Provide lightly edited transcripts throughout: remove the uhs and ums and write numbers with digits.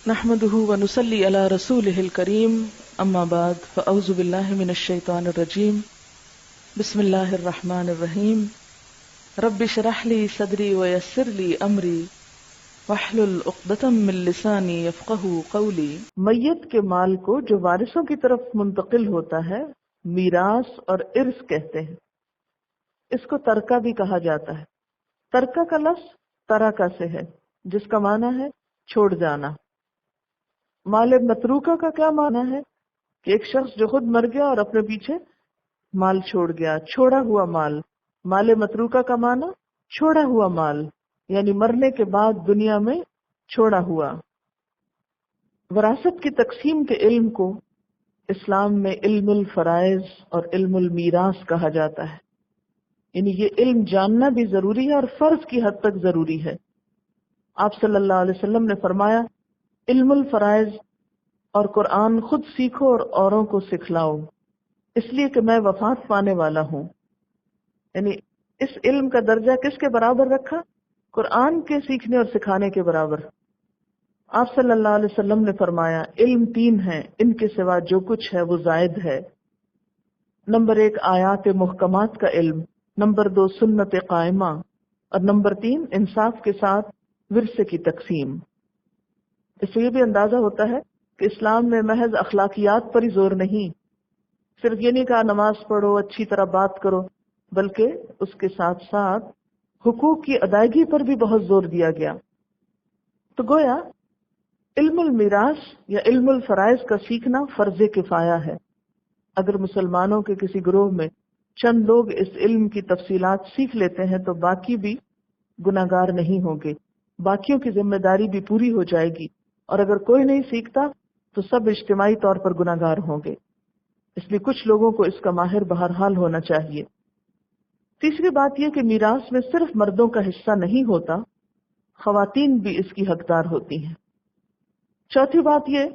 نحمده ونصلي على رسوله الكريم اما بعد فاعوذ بالله من الشيطان الرجيم بسم الله الرحمن الرحيم رب اشرح لي صدري ويسر لي امري واحلل عقدة من لساني يفقهوا قولي۔ میت کے مال کو جو وارثوں کی طرف منتقل ہوتا ہے میراث اور ارث کہتے ہیں۔ اس کو ترکہ بھی کہا جاتا ہے۔ ترکہ کا لفظ ترکہ سے ہے جس کا معنی ہے چھوڑ جانا۔ مال متروکہ کا کیا معنی ہے کہ ایک شخص جو خود مر گیا اور اپنے پیچھے مال چھوڑ گیا، چھوڑا ہوا مال۔ مال متروکہ کا معنی چھوڑا ہوا مال، یعنی مرنے کے بعد دنیا میں چھوڑا ہوا۔ وراثت کی تقسیم کے علم کو اسلام میں علم الفرائض اور علم المیراث کہا جاتا ہے، یعنی یہ علم جاننا بھی ضروری ہے اور فرض کی حد تک ضروری ہے۔ آپ صلی اللہ علیہ وسلم نے فرمایا، علم الفرائض اور قرآن خود سیکھو اور اوروں کو سکھلاؤ، اس لیے کہ میں وفات پانے والا ہوں۔ یعنی اس علم کا درجہ کس کے برابر رکھا؟ قرآن کے سیکھنے اور سکھانے کے برابر۔ آپ صلی اللہ علیہ وسلم نے فرمایا، علم تین ہیں، ان کے سوا جو کچھ ہے وہ زائد ہے۔ نمبر 1 آیات محکمات کا علم، نمبر 2 سنت قائمہ، اور نمبر 3 انصاف کے ساتھ ورثے کی تقسیم۔ اس سے یہ بھی اندازہ ہوتا ہے کہ اسلام میں محض اخلاقیات پر ہی زور نہیں، صرف یہ نہیں کہا نماز پڑھو، اچھی طرح بات کرو، بلکہ اس کے ساتھ ساتھ حقوق کی ادائیگی پر بھی بہت زور دیا گیا۔ تو گویا علم المیراث یا علم الفرائض کا سیکھنا فرض کفایہ ہے۔ اگر مسلمانوں کے کسی گروہ میں چند لوگ اس علم کی تفصیلات سیکھ لیتے ہیں تو باقی بھی گناہگار نہیں ہوں گے، باقیوں کی ذمہ داری بھی پوری ہو جائے گی، اور اگر کوئی نہیں سیکھتا تو سب اجتماعی طور پر گناہگار ہوں گے۔ اس لیے کچھ لوگوں کو اس کا ماہر بہرحال ہونا چاہیے۔ تیسری بات یہ کہ میراث میں صرف مردوں کا حصہ نہیں ہوتا، خواتین بھی اس کی حقدار ہوتی ہیں۔ چوتھی بات یہ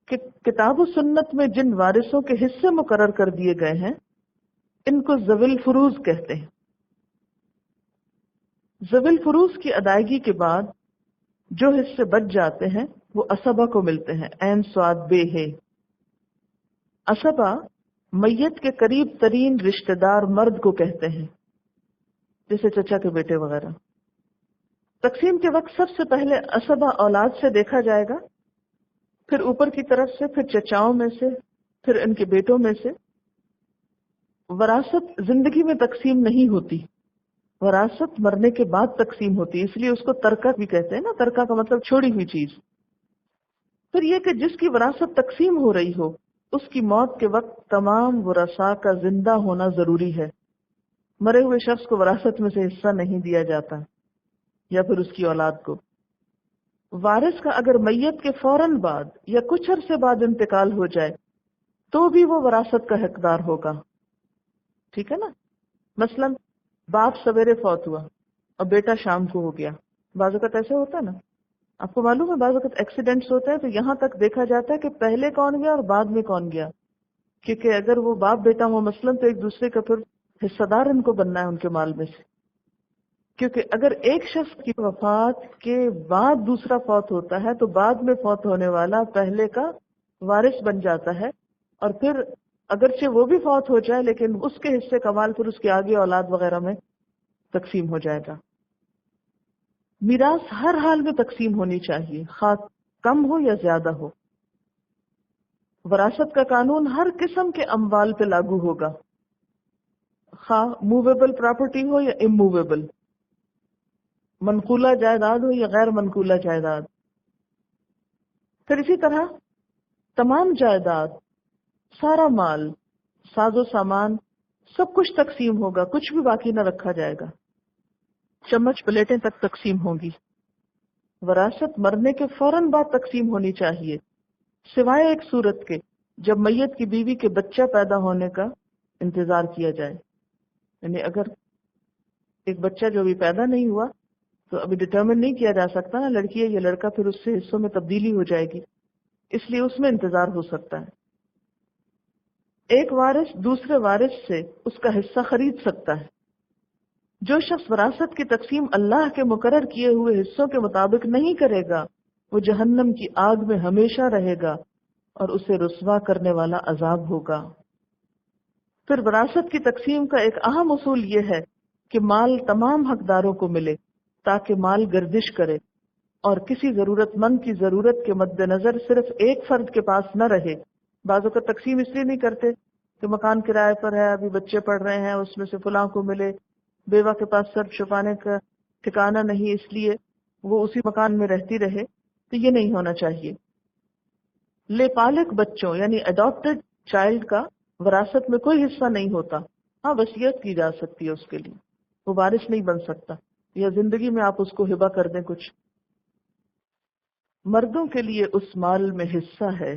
کہ کتاب و سنت میں جن وارثوں کے حصے مقرر کر دیے گئے ہیں ان کو ذوی الفروض کہتے ہیں۔ ذوی الفروض کی ادائیگی کے بعد جو حصے بچ جاتے ہیں وہ اسبہ کو ملتے ہیں، عین صاد بے ہے۔ اسبہ میت کے قریب ترین رشتہ دار مرد کو کہتے ہیں، جیسے چچا کے بیٹے وغیرہ۔ تقسیم کے وقت سب سے پہلے اسبہ اولاد سے دیکھا جائے گا، پھر اوپر کی طرف سے، پھر چچاؤں میں سے، پھر ان کے بیٹوں میں سے۔ وراثت زندگی میں تقسیم نہیں ہوتی، وراثت مرنے کے بعد تقسیم ہوتی ہے، اس لیے اس کو ترکہ بھی کہتے ہیں نا، ترکہ کا مطلب چھوڑی ہوئی چیز۔ پھر یہ کہ جس کی وراثت تقسیم ہو رہی ہو اس کی موت کے وقت تمام ورثاء کا زندہ ہونا ضروری ہے۔ مرے ہوئے شخص کو وراثت میں سے حصہ نہیں دیا جاتا، یا پھر اس کی اولاد کو۔ وارث کا اگر میت کے فوراً بعد یا کچھ عرصے بعد انتقال ہو جائے تو بھی وہ وراثت کا حقدار ہوگا، ٹھیک ہے نا؟ مثلا باپ سویرے فوت ہوا اور بیٹا شام کو ہو گیا۔ بعض اوقات ایسے ہوتا ہے نا، آپ کو معلوم ہے بعض اوقات ایکسیڈنٹس ہوتے ہیں تو یہاں تک دیکھا جاتا ہے کہ پہلے کون گیا اور بعد میں کون گیا، کیونکہ اگر وہ باپ بیٹا ہو مثلا تو ایک دوسرے کا پھر حصہ دار ان کو بننا ہے ان کے مال میں سے۔ کیونکہ اگر ایک شخص کی وفات کے بعد دوسرا فوت ہوتا ہے تو بعد میں فوت ہونے والا پہلے کا وارث بن جاتا ہے، اور پھر اگرچہ وہ بھی فوت ہو جائے لیکن اس کے حصے کا مال پھر اس کے آگے اولاد وغیرہ میں تقسیم ہو جائے گا۔ میراث ہر حال میں تقسیم ہونی چاہیے، خواہ کم ہو یا زیادہ ہو۔ وراثت کا قانون ہر قسم کے اموال پہ لاگو ہوگا، خواہ موویبل پراپرٹی ہو یا اموویبل، منقولہ جائیداد ہو یا غیر منقولہ جائیداد۔ پھر اسی طرح تمام جائیداد، سارا مال، ساز و سامان، سب کچھ تقسیم ہوگا، کچھ بھی باقی نہ رکھا جائے گا۔ چمچ پلیٹیں تک تقسیم ہوں گی۔ وراثت مرنے کے فوراً بعد تقسیم ہونی چاہیے، سوائے ایک صورت کے جب میت کی بیوی کے بچہ پیدا ہونے کا انتظار کیا جائے۔ یعنی اگر ایک بچہ جو ابھی پیدا نہیں ہوا تو ابھی ڈٹرمن نہیں کیا جا سکتا نا لڑکی ہے یا لڑکا، پھر اس سے حصوں میں تبدیلی ہو جائے گی، اس لیے اس میں انتظار ہو سکتا ہے۔ ایک وارث دوسرے وارث سے اس کا حصہ خرید سکتا ہے۔ جو شخص وراثت کی تقسیم اللہ کے مقرر کیے ہوئے حصوں کے مطابق نہیں کرے گا وہ جہنم کی آگ میں ہمیشہ رہے گا اور اسے رسوا کرنے والا عذاب ہوگا۔ پھر وراثت کی تقسیم کا ایک اہم اصول یہ ہے کہ مال تمام حقداروں کو ملے تاکہ مال گردش کرے اور کسی ضرورت مند کی ضرورت کے مد نظر صرف ایک فرد کے پاس نہ رہے۔ بعضوں کا تقسیم اس لیے نہیں کرتے کہ مکان کرائے پر ہے، ابھی بچے پڑھ رہے ہیں، اس میں سے فلاں کو ملے، بیوہ کے پاس سر چھپانے کا ٹھکانہ نہیں اس لیے وہ اسی مکان میں رہتی رہے، تو یہ نہیں ہونا چاہیے۔ لے پالک بچوں یعنی اڈاپٹڈ چائلڈ کا وراثت میں کوئی حصہ نہیں ہوتا، ہاں وصیت کی جا سکتی ہے اس کے لیے، وہ وارث نہیں بن سکتا، یا زندگی میں آپ اس کو ہبہ کر دیں کچھ۔ مردوں کے لیے اس مال میں حصہ ہے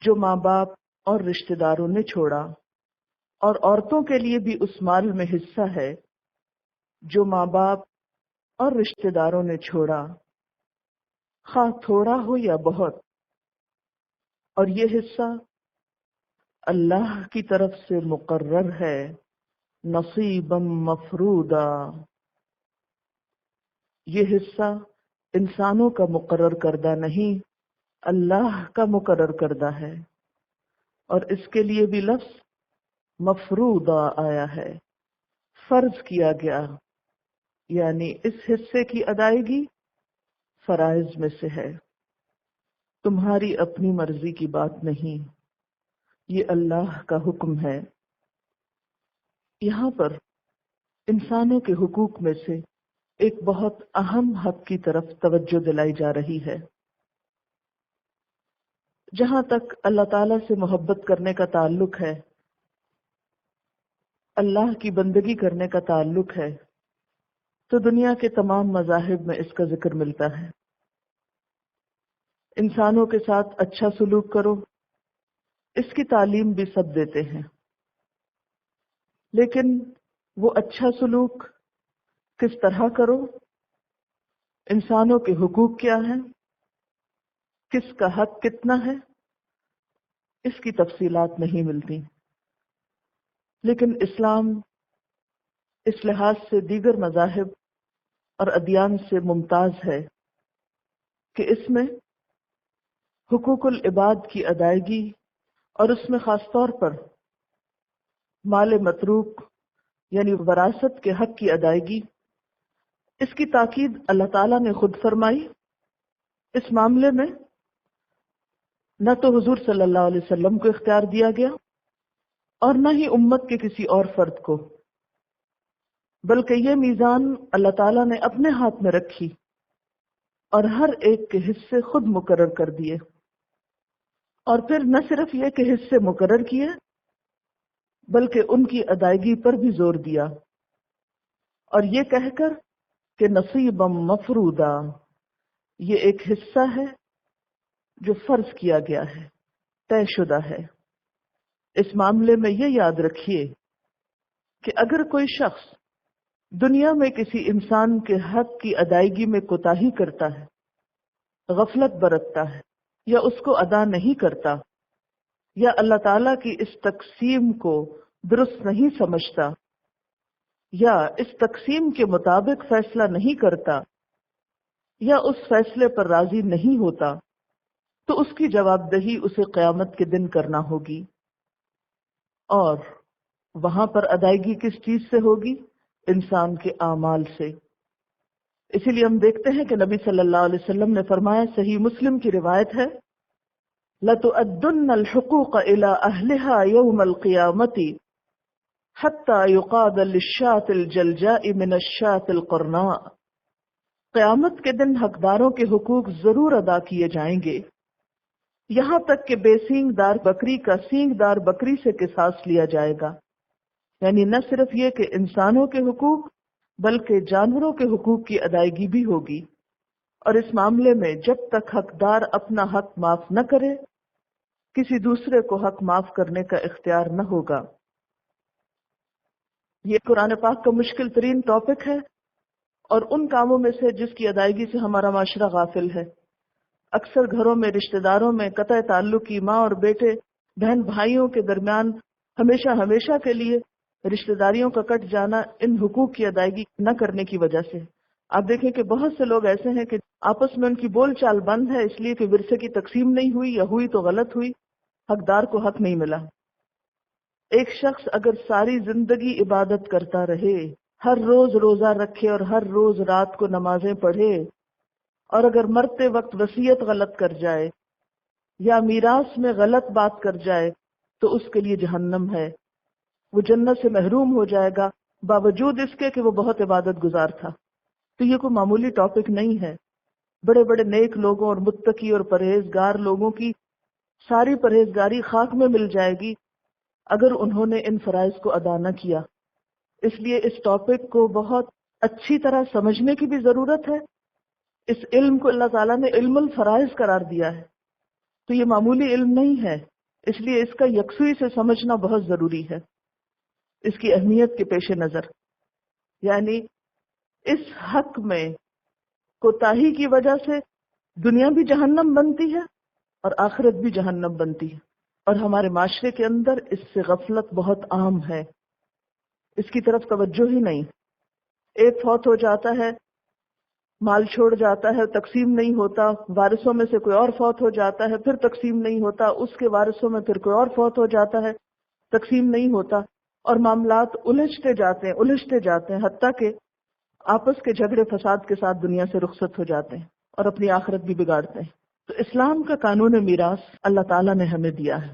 جو ماں باپ اور رشتہ داروں نے چھوڑا، اور عورتوں کے لیے بھی اس مال میں حصہ ہے جو ماں باپ اور رشتہ داروں نے چھوڑا، خواہ تھوڑا ہو یا بہت، اور یہ حصہ اللہ کی طرف سے مقرر ہے، نصیبا مفروضا۔ یہ حصہ انسانوں کا مقرر کردہ نہیں، اللہ کا مقرر کردہ ہے، اور اس کے لیے بھی لفظ مفروضا آیا ہے، فرض کیا گیا، یعنی اس حصے کی ادائیگی فرائض میں سے ہے، تمہاری اپنی مرضی کی بات نہیں، یہ اللہ کا حکم ہے۔ یہاں پر انسانوں کے حقوق میں سے ایک بہت اہم حق کی طرف توجہ دلائی جا رہی ہے۔ جہاں تک اللہ تعالیٰ سے محبت کرنے کا تعلق ہے، اللہ کی بندگی کرنے کا تعلق ہے، تو دنیا کے تمام مذاہب میں اس کا ذکر ملتا ہے۔ انسانوں کے ساتھ اچھا سلوک کرو، اس کی تعلیم بھی سب دیتے ہیں، لیکن وہ اچھا سلوک کس طرح کرو، انسانوں کے حقوق کیا ہیں، کس کا حق کتنا ہے، اس کی تفصیلات نہیں ملتی۔ لیکن اسلام اس لحاظ سے دیگر مذاہب اور ادیان سے ممتاز ہے کہ اس میں حقوق العباد کی ادائیگی، اور اس میں خاص طور پر مال متروک یعنی وراثت کے حق کی ادائیگی، اس کی تاکید اللہ تعالیٰ نے خود فرمائی۔ اس معاملے میں نہ تو حضور صلی اللہ علیہ وسلم کو اختیار دیا گیا اور نہ ہی امت کے کسی اور فرد کو، بلکہ یہ میزان اللہ تعالیٰ نے اپنے ہاتھ میں رکھی اور ہر ایک کے حصے خود مقرر کر دیے، اور پھر نہ صرف یہ کہ حصے مقرر کیے بلکہ ان کی ادائیگی پر بھی زور دیا، اور یہ کہہ کر کہ نصیبا مفروضا، یہ ایک حصہ ہے جو فرض کیا گیا ہے، طے شدہ ہے۔ اس معاملے میں یہ یاد رکھیے کہ اگر کوئی شخص دنیا میں کسی انسان کے حق کی ادائیگی میں کوتاہی کرتا ہے، غفلت برتتا ہے، یا اس کو ادا نہیں کرتا، یا اللہ تعالیٰ کی اس تقسیم کو درست نہیں سمجھتا، یا اس تقسیم کے مطابق فیصلہ نہیں کرتا، یا اس فیصلے پر راضی نہیں ہوتا، تو اس کی جواب دہی اسے قیامت کے دن کرنا ہوگی، اور وہاں پر ادائیگی کس چیز سے ہوگی؟ انسان کے اعمال سے۔ اسی لیے ہم دیکھتے ہیں کہ نبی صلی اللہ علیہ وسلم نے فرمایا، صحیح مسلم کی روایت ہے، لَتُؤَدُّنَّ الْحُقُوقَ إِلَىٰ أَهْلِهَا يَوْمَ الْقِيَامَةِ حَتَّى يُقَادَ لِلشَّاةِ الْجَلْجَاءِ مِنَ الشَّاةِ الْقَرْنَاءِ۔ قیامت کے دن حقداروں کے حقوق ضرور ادا کیے جائیں گے، یہاں تک کہ بے سینگ دار بکری کا سینگ دار بکری سے قصاص لیا جائے گا۔ یعنی نہ صرف یہ کہ انسانوں کے حقوق بلکہ جانوروں کے حقوق کی ادائیگی بھی ہوگی، اور اس معاملے میں جب تک حقدار اپنا حق معاف نہ کرے، کسی دوسرے کو حق معاف کرنے کا اختیار نہ ہوگا۔ یہ قرآن پاک کا مشکل ترین ٹاپک ہے، اور ان کاموں میں سے جس کی ادائیگی سے ہمارا معاشرہ غافل ہے۔ اکثر گھروں میں رشتہ داروں میں قطع تعلق کی ماں اور بیٹے، بہن بھائیوں کے درمیان ہمیشہ کے لیے رشتہ داریوں کا کٹ جانا ان حقوق کی ادائیگی نہ کرنے کی وجہ سے، آپ دیکھیں کہ بہت سے لوگ ایسے ہیں کہ آپس میں ان کی بول چال بند ہے، اس لیے کہ ورثے کی تقسیم نہیں ہوئی، یا ہوئی تو غلط ہوئی، حقدار کو حق نہیں ملا۔ ایک شخص اگر ساری زندگی عبادت کرتا رہے، ہر روز روزہ رکھے اور ہر روز رات کو نمازیں پڑھے، اور اگر مرتے وقت وصیت غلط کر جائے یا میراث میں غلط بات کر جائے تو اس کے لیے جہنم ہے، وہ جنت سے محروم ہو جائے گا، باوجود اس کے کہ وہ بہت عبادت گزار تھا۔ تو یہ کوئی معمولی ٹاپک نہیں ہے۔ بڑے بڑے نیک لوگوں اور متقی اور پرہیزگار لوگوں کی ساری پرہیزگاری خاک میں مل جائے گی اگر انہوں نے ان فرائض کو ادا نہ کیا۔ اس لیے اس ٹاپک کو بہت اچھی طرح سمجھنے کی بھی ضرورت ہے۔ اس علم کو اللہ تعالیٰ نے علم الفرائض قرار دیا ہے، تو یہ معمولی علم نہیں ہے، اس لیے اس کا یکسوئی سے سمجھنا بہت ضروری ہے اس کی اہمیت کے پیش نظر۔ یعنی اس حق میں کوتاہی کی وجہ سے دنیا بھی جہنم بنتی ہے اور آخرت بھی جہنم بنتی ہے، اور ہمارے معاشرے کے اندر اس سے غفلت بہت عام ہے، اس کی طرف توجہ ہی نہیں۔ ایک فوت ہو جاتا ہے، مال چھوڑ جاتا ہے، تقسیم نہیں ہوتا، وارثوں میں سے کوئی اور فوت ہو جاتا ہے، پھر تقسیم نہیں ہوتا، اس کے وارثوں میں پھر کوئی اور فوت ہو جاتا ہے، تقسیم نہیں ہوتا، اور معاملات الجھتے جاتے ہیں حتیٰ کہ آپس کے جھگڑے فساد کے ساتھ دنیا سے رخصت ہو جاتے ہیں اور اپنی آخرت بھی بگاڑتے ہیں۔ تو اسلام کا قانون میراث اللہ تعالیٰ نے ہمیں دیا ہے۔